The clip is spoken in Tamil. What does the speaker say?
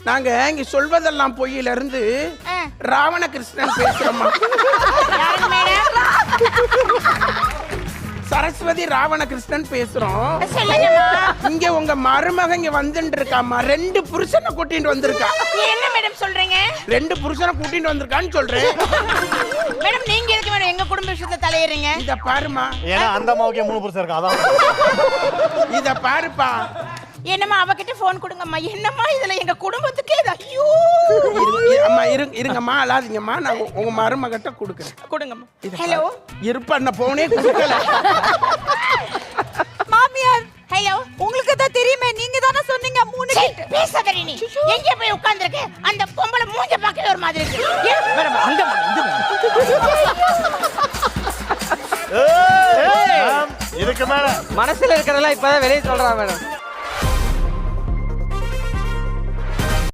நாங்க இங்க சொல்வதெல்லாம் பொய்யில இருந்து ராவணகிருஷ்ணன் பேசுறோமா. சரஸ்வதி ராவணகிருஷ்ணன் பேசுறோம். இங்க உங்க மருமக இங்க வந்துட்டு இருக்காமா. 2 புருஷனை கூட்டிட்டு வந்திருக்கா. என்ன மேடம் சொல்றீங்க? 2 புருஷனை கூட்டிட்டு வந்திருக்கான்னு சொல்றேன். மேடம் நீங்க எதுக்கு மேடம் எங்க குடும்ப விஷயத்தை தலையிறீங்க? இத பாருமா. ஏன்னா அந்த அம்மாவுக்கே 3 புருஷன் இருக்கா. அதான் இத பாருப்பா. என்னம்மா அவகிட்ட போன் கொடுங்கம்மா. என்னம்மா இதுல எங்க குடும்பத்துக்கே ஐயோ. அம்மா இருங்கம்மா, அழாதீங்கம்மா. நான் உங்க மருமகிட்ட கொடுக்குறேன். கொடுங்கம்மா. ஹலோ. இருப்பண்ண போனே கொடுக்கல. மாமியார் ஹலோ. உங்களுக்கு தான் தெரியுமே, நீங்க தானே சொன்னீங்க 3 கிட்ட. பேசாதடி நீ. எங்க போய் உட்கார்ந்திருக்க? அந்த பொம்பளை மூஞ்ச பார்க்கவே ஒரு மாதிரி இருக்கு. மேடம் அங்க இதுக்கு மேல மனசுல இருக்கிறதெல்லாம் இப்பதான் வெளியே சொல்றான் மேடம்.